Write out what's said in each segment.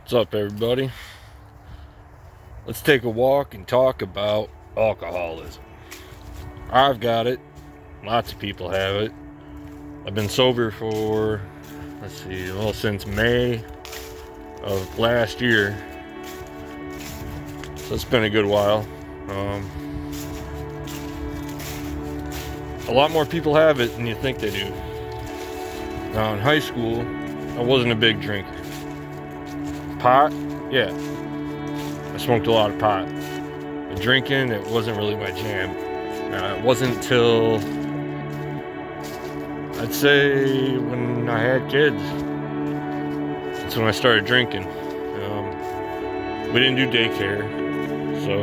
What's up, everybody? Let's take a walk and talk about alcoholism. I've got it. Lots of people have it. I've been sober for, since May of last year. So it's been a good while. A lot more people have it than you think they do. Now, in high school, I wasn't a big drinker. Pot, yeah. I smoked a lot of pot. But drinking, it wasn't really my jam. It wasn't until, I'd say, when I had kids. That's when I started drinking. We didn't do daycare, so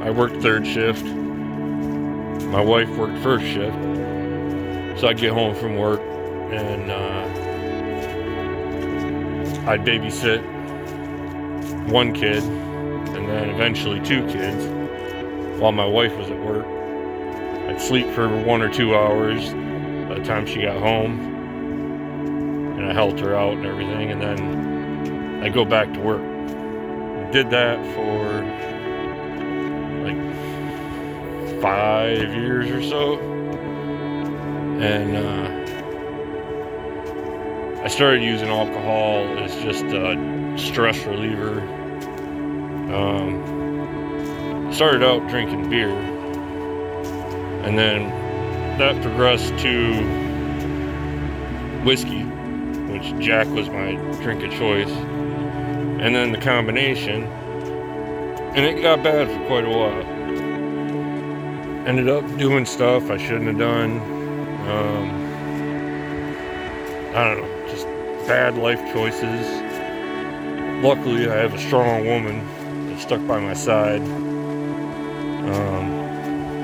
I worked third shift. My wife worked first shift. So I'd get home from work and I'd babysit one kid and then eventually two kids while my wife was at work. I'd sleep for 1 or 2 hours by the time she got home, and I helped her out and everything, and then I'd go back to work. Did that for like 5 years or so, and I started using alcohol as just a stress reliever. Started out drinking beer, and then that progressed to whiskey, which Jack was my drink of choice, and then the combination, and it got bad for quite a while. Ended up doing stuff I shouldn't have done. I don't know, just bad life choices. Luckily, I have a strong woman that stuck by my side.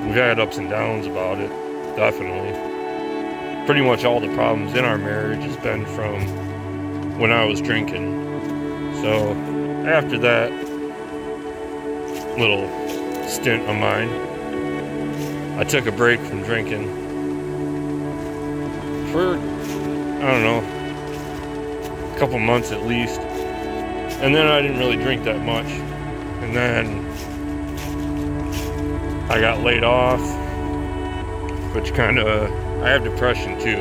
We've had ups and downs about it, definitely. Pretty much all the problems in our marriage has been from when I was drinking. So after that little stint of mine, I took a break from drinking for, I don't know, a couple months at least. And then I didn't really drink that much. And then I got laid off, which I have depression too.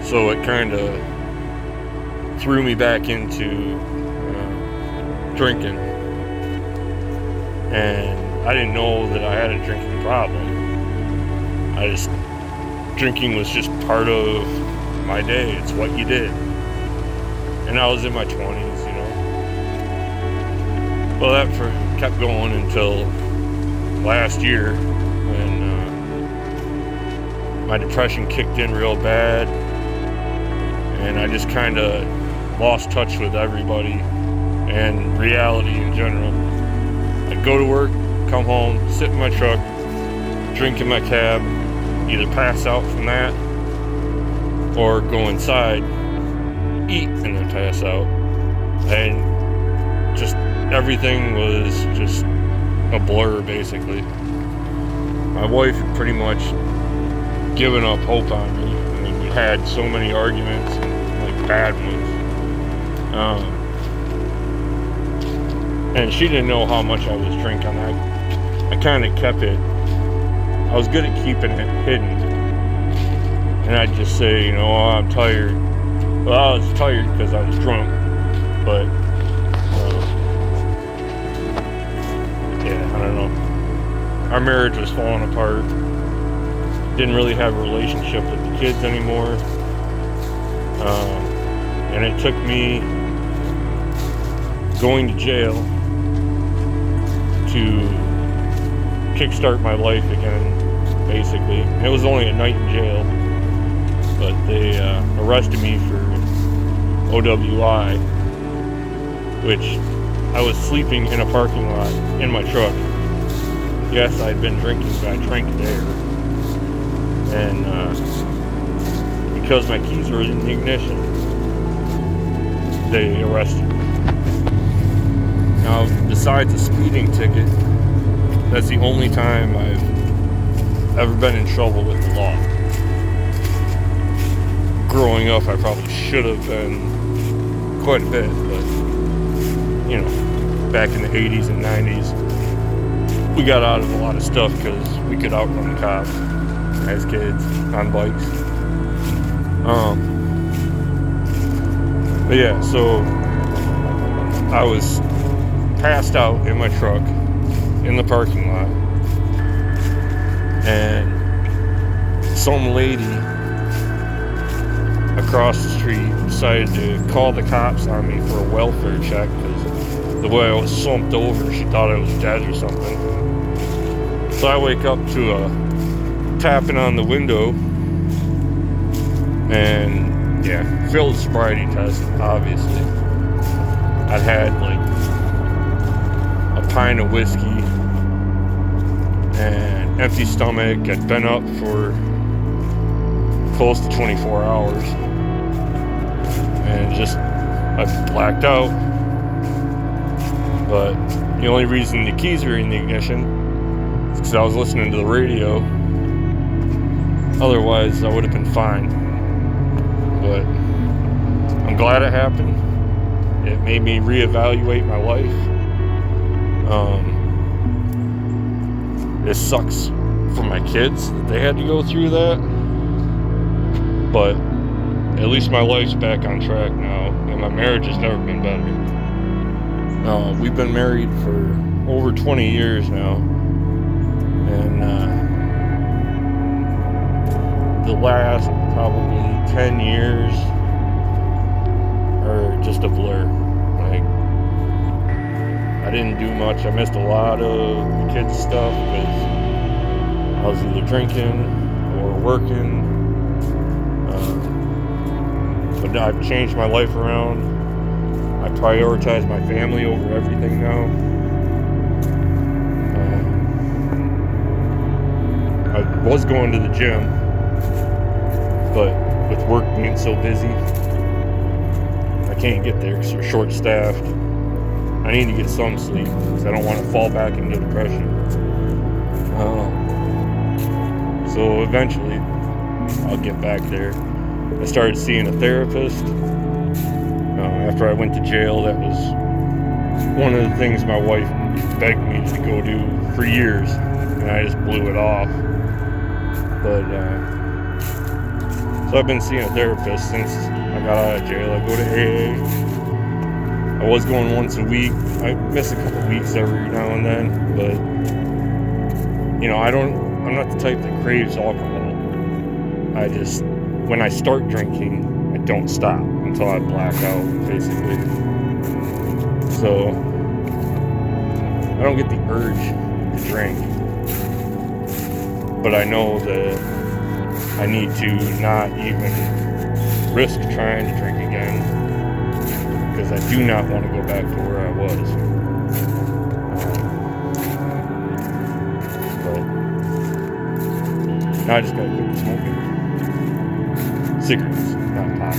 So it kind of threw me back into drinking. And I didn't know that I had a drinking problem. Drinking was just part of my day. It's what you did. And I was in my 20s, you know. Well, that kept going until last year when my depression kicked in real bad, and I just kind of lost touch with everybody and reality in general. I'd go to work, come home, sit in my truck, drink in my cab, either pass out from that or go inside, eat, and then pass out. And just everything was just a blur, basically. My wife had pretty much given up hope on me. I mean, we had so many arguments, and like bad ones. And she didn't know how much I was drinking. I kind of kept it. I was good at keeping it hidden. And I'd just say, you know, oh, I'm tired. Well, I was tired because I was drunk. But, yeah, I don't know. Our marriage was falling apart. Didn't really have a relationship with the kids anymore. And it took me going to jail to kickstart my life again, basically. It was only a night in jail, but they arrested me for OWI, which I was sleeping in a parking lot in my truck. Yes, I'd been drinking, but I drank there. And because my keys were in the ignition, they arrested me. Now, besides a speeding ticket, that's the only time I've ever been in trouble with the law. Growing up, I probably should have been quite a bit, but back in the 80s and 90s, we got out of a lot of stuff because we could outrun the cops as kids on bikes. But yeah, so I was passed out in my truck in the parking lot, and some lady across the street decided to call the cops on me for a welfare check because the way I was slumped over, she thought I was dead or something. So I wake up to a tapping on the window, and yeah, failed sobriety test, obviously. I'd had like a pint of whiskey and empty stomach. I'd been up for close to 24 hours, and I blacked out. But the only reason the keys were in the ignition is because I was listening to the radio. Otherwise, I would have been fine. But I'm glad it happened. It made me reevaluate my life. It sucks for my kids that they had to go through that. But at least my life's back on track now, and my marriage has never been better. We've been married for over 20 years now, and the last probably 10 years are just a blur. Like, I didn't do much. I missed a lot of the kids' stuff because I was either drinking or working. But I've changed my life around. I prioritize my family over everything now. I was going to the gym, but with work being so busy, I can't get there because we're short-staffed. I need to get some sleep because I don't want to fall back into depression. So eventually, I'll get back there. I started seeing a therapist. After I went to jail, that was one of the things my wife begged me to go do for years, and I just blew it off. But so I've been seeing a therapist since I got out of jail. I go to AA. I was going once a week. I miss a couple weeks every now and then, but I'm not the type that craves alcohol. When I start drinking, I don't stop until I black out, basically. So I don't get the urge to drink, but I know that I need to not even risk trying to drink again, because I do not want to go back to where I was. But now I just gotta quit smoking cigarettes, not pot.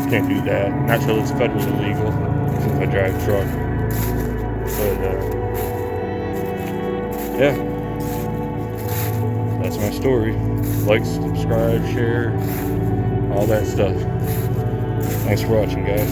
Can't do that. Not till it's federally legal, since I drive a truck. But yeah, that's my story. Like, subscribe, share, all that stuff. Thanks for watching, guys.